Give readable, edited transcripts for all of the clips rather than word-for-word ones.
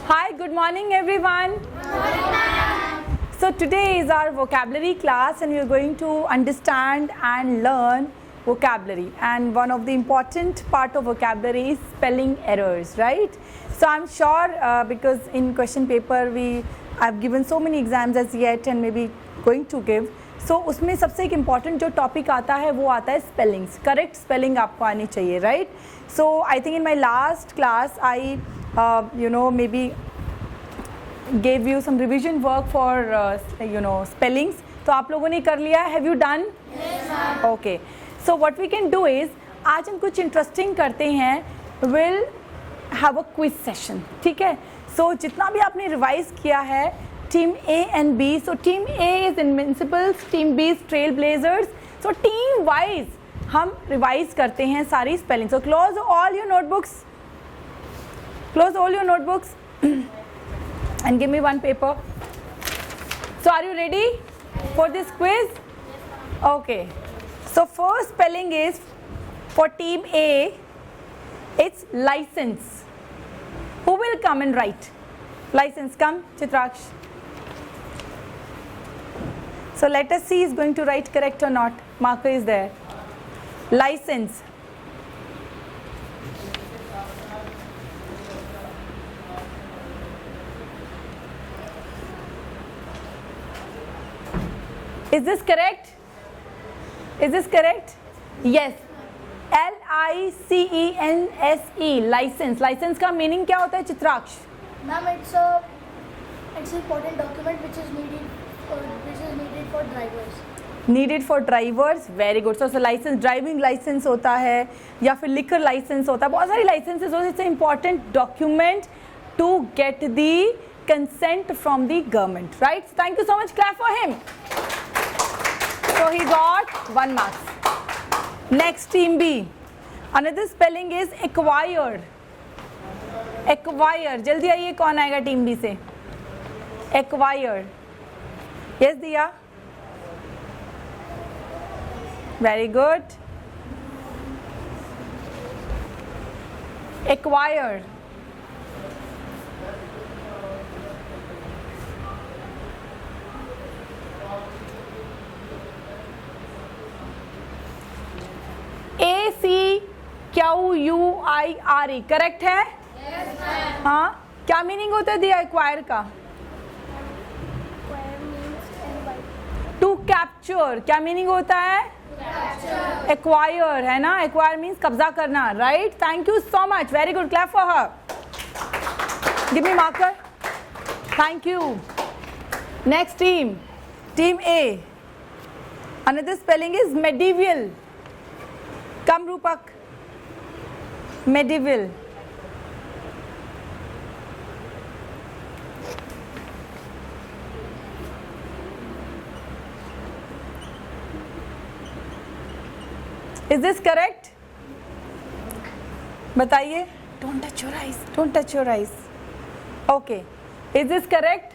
Hi, good morning everyone. So today is our vocabulary class and we are going to understand and learn vocabulary, and one of the important part of vocabulary is spelling errors, right? So I'm sure because in question paper I've given so many exams as yet and maybe going to give, so उसमें सबसे एक important जो topic आता है वो आता है spellings, correct spelling आपको आनी चाहिए, right? So I think in my last class I maybe gave you some revision work for spellings. तो आप लोगों ने कर लिया, have you done? Yes, ma'am. Okay. So what we can do is आज हम कुछ interesting करते हैं, we'll have a quiz session, ठीक है? So जितना भी आपने revise किया है team A and B, so team A is Invincibles, team B is Trailblazers, so team wise हम revise करते हैं सारी spelling. So close all your notebooks. Close all your notebooks and give me one paper. So are you ready for this quiz? Okay. So first spelling is for team A, it's license. Who will come and write? License, come, Chitraksh. So let us see is going to write correct or not. Marker is there. License. Is this correct? Is this correct? Yes. LICENSE, license. License का meaning क्या होता है Chitraksha? Ma'am, it's an important document which is needed for drivers. Needed for drivers, very good. So license, driving license होता है या फिर liquor license होता है, बहुत सारी licenses होती है. It's an important document to get the consent from the government, right? So thank you so much. Clap for him. So he got 1 mark. Next, team B. Another spelling is acquire. Acquire. जल्दी आइए, कौन आएगा team B से? Acquire. Yes, Diya. Very good. Acquire. ACQUIRE correct है? Yes, ma'am. हाँ, क्या meaning होता है दिया एक्वायर का? Acquire means टू कैप्चर, क्या मीनिंग होता है? capture. एक्वायर है ना, एक्वायर मीन्स कब्जा करना, right? Thank you so much, very good, clap for her. Give me marker. Thank you. Next team A. Another spelling is medieval. Come Rupak. medieval. Is this correct? बताइए. Don't touch your eyes. Don't touch your eyes. Okay. Is this correct?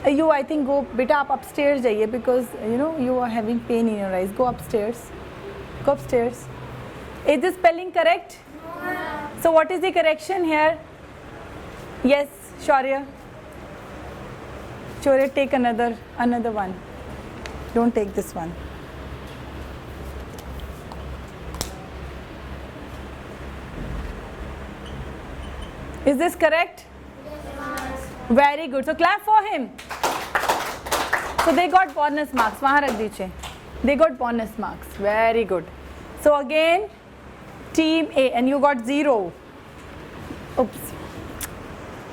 You, I think go, बेटा आप upstairs जाइए because you are having pain in your eyes. Go upstairs. Go upstairs. Is the spelling correct? No. So what is the correction here? Yes, Shaurya. Shaurya, take another one. Don't take this one. Is this correct? Yes. Very good. So clap for him. So they got bonus marks. वहाँ रख दीजिए. They got bonus marks. Very good. So again, team A, and you got 0. Oops.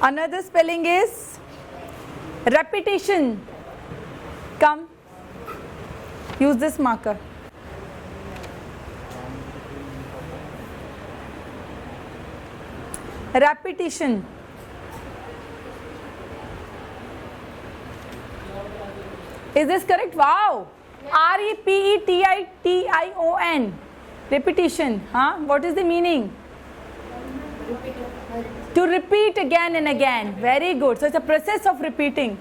Another spelling is repetition. Come. Use this marker. Repetition. Is this correct? Wow. REPETITION. Repetition. Huh? What is the meaning? To repeat again and again. Very good. So it's a process of repeating.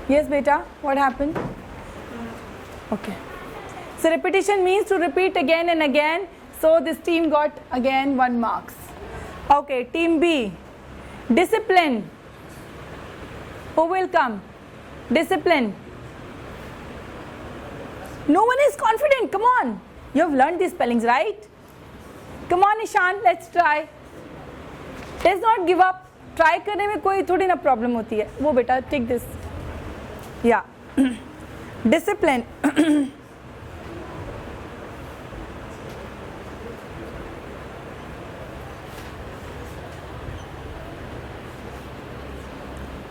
Yes, beta. What happened? Okay. So repetition means to repeat again and again. So this team got again 1 marks. Okay, team B. Discipline. Who will come? Discipline. No one is confident. Come on. You have learned these spellings, right? Come on, Ishan. Let's try. Let's not give up. Try करने में कोई थोड़ी ना problem होती है. वो बेटा, take this. Yeah. Discipline.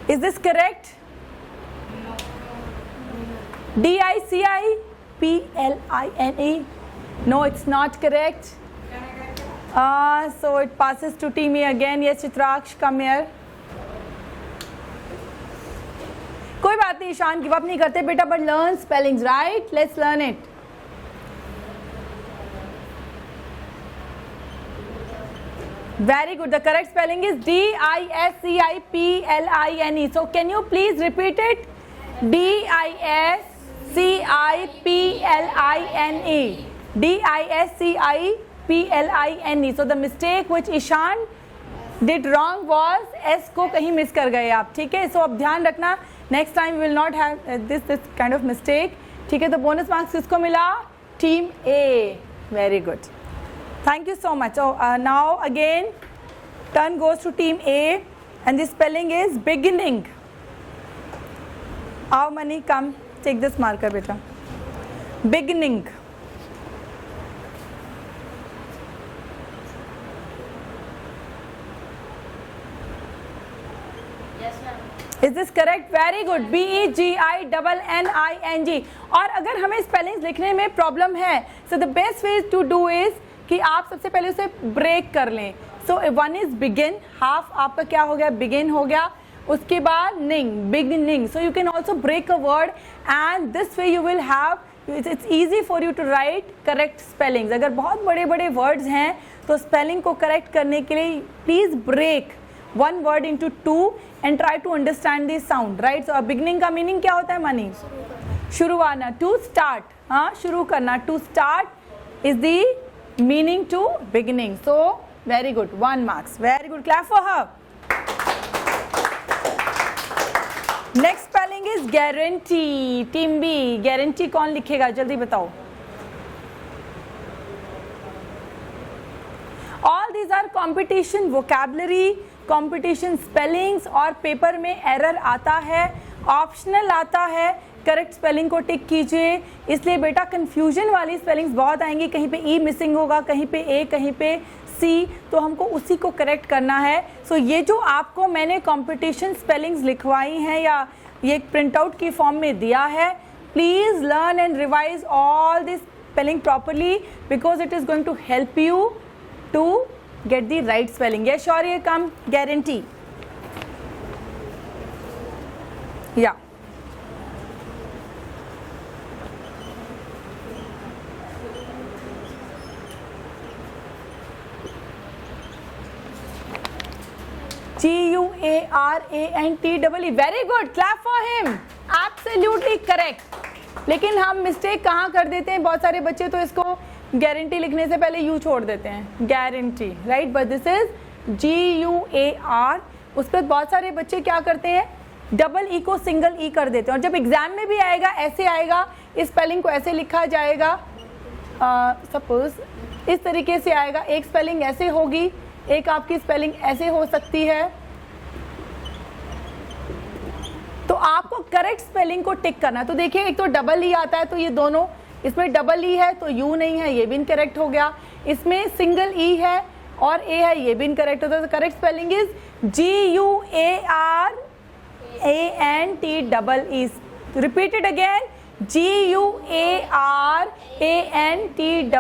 Is this correct? DICIPLINE. No, it's not correct. So it passes to team A again. Yes, Chitraksh, come here. कोई बात नहीं, ईशान गिव अप नहीं करते बेटा, but learn spellings, right? Let's learn it. Very good. The correct spelling is DISCIPLINE. So can you please repeat it? DISCIPLINE. DISCIPLINE. So the mistake which Ishan did wrong was S को कहीं miss कर गए आप, ठीक है? So अब ध्यान रखना, next time we will not have this kind of mistake, ठीक है? तो bonus marks किसको मिला? Team A. Very good. Thank you so much. So now again turn goes to team A and the spelling is beginning. आओ Mani, come take this marker beta. Beginning. Yes, ma'am. Is this correct? Very good. BEGINNING. और अगर हमें spellings लिखने में problem है, so the best way to do is कि आप सबसे पहले उसे ब्रेक कर लें. So one is begin, half आपका क्या हो गया? बिगिन हो गया. उसके बाद ning, beginning. So you can also break a word and this way you will have, it's easy for you to write correct spellings. अगर बहुत बड़े बड़े वर्ड्स हैं तो स्पेलिंग को करेक्ट करने के लिए please break one word into two and try to understand this sound, right? So beginning का मीनिंग क्या होता है मनी? शुरुआना. टू स्टार्ट, हाँ शुरू करना. To start is the meaning to beginning. So very good, 1 marks. Very good, clap for her. Next spelling is guarantee. Team B. guarantee कौन लिखेगा? जल्दी बताओ. All these are competition vocabulary, competition spellings और paper में error आता है, optional आता है. करेक्ट स्पेलिंग को टिक कीजिए. इसलिए बेटा कंफ्यूजन वाली स्पेलिंग्स बहुत आएंगी. कहीं पे ई मिसिंग होगा, कहीं पे ए, कहीं पे सी, तो हमको उसी को करेक्ट करना है. सो ये जो आपको मैंने कंपटीशन स्पेलिंग्स लिखवाई हैं या ये प्रिंट आउट की फॉर्म में दिया है, please learn and revise all this spelling properly because it is going to help you to get the right spelling. ये श्योर, ये कम गारंटी. या GUARANTEE. Very good. Clap for him. Absolutely correct. लेकिन हम mistake कहाँ कर देते हैं? बहुत सारे बच्चे तो इसको गारंटी लिखने से पहले यू छोड़ देते हैं, guarantee, right? But this is GUAR. उस पर बहुत सारे बच्चे क्या करते हैं? डबल ई को सिंगल ई कर देते हैं. और जब एग्जाम में भी आएगा ऐसे आएगा, इस स्पेलिंग को ऐसे लिखा जाएगा, सपोज इस तरीके से आएगा. एक स्पेलिंग ऐसे होगी, एक आपकी स्पेलिंग ऐसे हो सकती है. तो आपको करेक्ट स्पेलिंग को टिक करना है. तो देखिए, एक तो डबल ई आता है, तो ये दोनों, इसमें डबल ई है तो यू नहीं है, ये भी इनकरेक्ट हो गया. इसमें सिंगल ई है और ए है, ये भी इनकरेक्ट होता है. तो correct spelling is GUARANTEE. Repeat it again, GUARANTEE.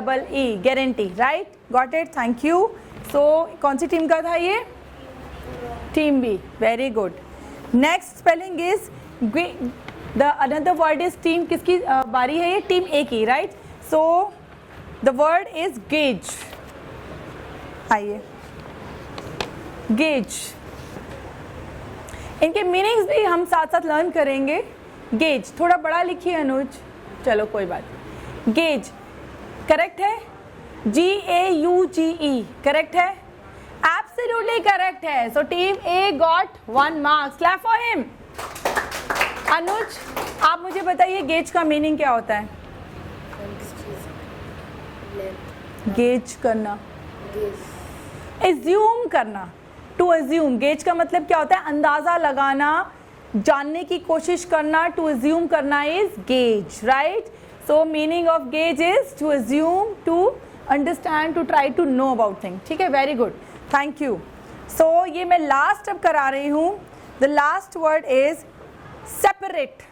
Guarantee, right? Got it, thank you. So कौन सी टीम का था ये? Team B. Very good. Next spelling is the another word is team. किसकी बारी है ये? टीम ए की, right? So the word is gauge. आइए, गेज. इनके मीनिंग्स भी हम साथ साथ लर्न करेंगे. गेज थोड़ा बड़ा लिखिए अनुज. चलो कोई बात. गेज करेक्ट है, GAUGE करेक्ट है. करेक्ट है. So team A got 1 mark. Clap for him. Anuj, आप मुझे बताइए गेज का मीनिंग क्या होता है? गेज करना, एज्यूम करना. टू एज्यूम, गेज का मतलब क्या होता है? अंदाजा लगाना, जानने की कोशिश करना. टू एज्यूम करना is gauge, right? So meaning of gauge is to assume, to understand, to try to know about thing. ठीक है, very good, thank you. So ये मैं लास्ट अब करा रही हूँ. The last word is separate.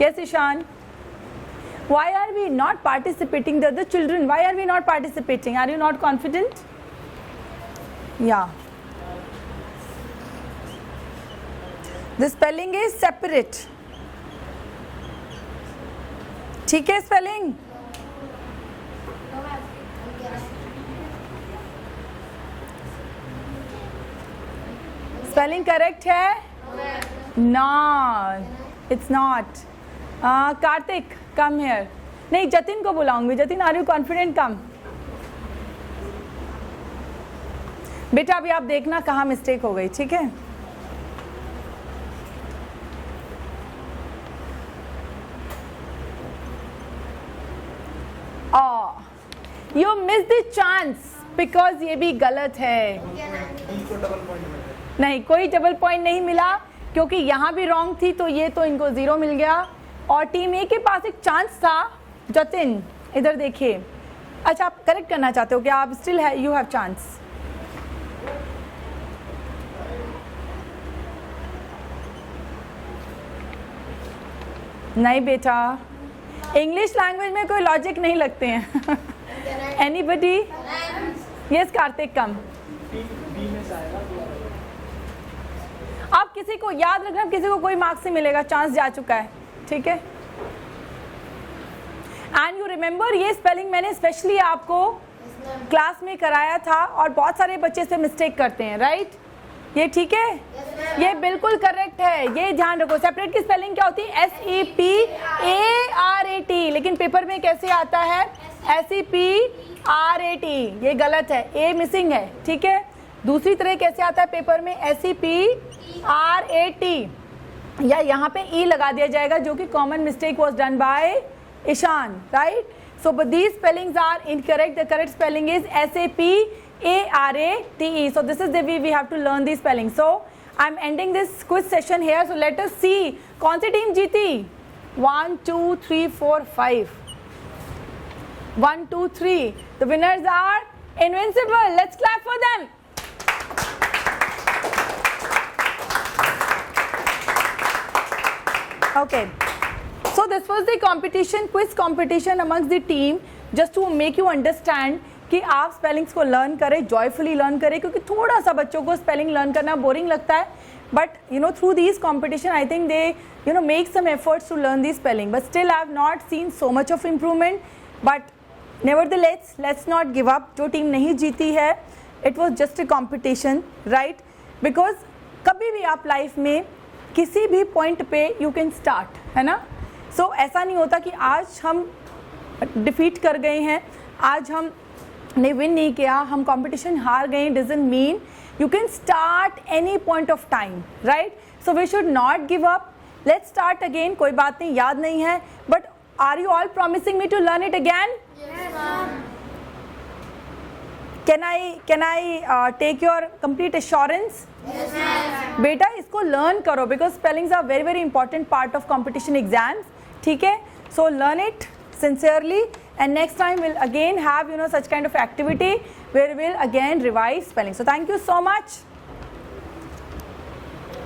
Yes, Ishan. Why are we not participating? The other children, why are we not participating? Are you not confident? Yeah. The spelling is separate. ठीक है spelling? Spelling correct है? No, it's not. Kartik, come here. नहीं, जतिन को बुलाऊंगी. Jatin, are you confident? Come. बेटा अभी आप देखना कहाँ मिस्टेक हो गई, ठीक है? You missed the chance because ये भी गलत है. नहीं, कोई डबल पॉइंट नहीं मिला क्योंकि यहाँ भी रॉन्ग थी, तो ये तो इनको 0 मिल गया. और टीम ए के पास एक चांस था. जतिन इधर देखिए. अच्छा, आप करेक्ट करना चाहते हो क्या? आप स्टिल है, यू हैव चांस. नहीं बेटा, इंग्लिश लैंग्वेज में कोई लॉजिक नहीं लगते हैं. एनीबडी? यस कार्तिक, कम. आप किसी को याद रखना, किसी को कोई मार्क्स नहीं मिलेगा, चांस जा चुका है, ठीक है? एंड यू रिमेंबर, ये स्पेलिंग मैंने स्पेशली आपको क्लास में कराया था और बहुत सारे बच्चे से मिस्टेक करते हैं, राइट? ये ठीक है? ये बिल्कुल करेक्ट है, ये ध्यान रखो. सेपरेट की स्पेलिंग क्या होती है? SEPARAT. लेकिन पेपर में कैसे आता है? SEPRAT. ये गलत है, ए मिसिंग है, ठीक है? दूसरी तरह कैसे आता है पेपर में? SEPRAT. या यहाँ पे ई लगा दिया जाएगा, जो कि common mistake was done by Ishan, right? So but these spellings are incorrect. The correct spelling is SAPARATE. So this is the way we have to learn these spelling. So I'm ending this quiz session here. So let us see कौन सी team जीती? 1 2 3 4 5. 1 2 3. The winners are Invincible. Let's clap for them. Okay. So this was the competition, quiz competition amongst the team, just to make you understand कि आप spellings को learn करें, joyfully learn करें, क्योंकि थोड़ा सा बच्चों को स्पेलिंग लर्न करना बोरिंग लगता है. But you know through these competition I think they you know make some efforts to learn the spelling. But still I have not seen so much of improvement. But nevertheless, let's not give up. जो team नहीं जीती है, it was just a competition, right? Because कभी भी आप life में किसी भी पॉइंट पे यू कैन स्टार्ट, है ना? सो ऐसा नहीं होता कि आज हम डिफीट कर गए हैं, आज हम ने विन नहीं किया, हम कंपटीशन हार गए. Doesn't mean you can start any point of time, right? So we should not give up. Let's start again. कोई बात नहीं, याद नहीं है, but are you all promising me to learn it again? Can I take your complete assurance? बेटा इसको learn करो, because spellings are very very important part of competition exams, ठीक है? So learn it sincerely, and next time we'll again have such kind of activity where we'll again revise spelling. So thank you so much.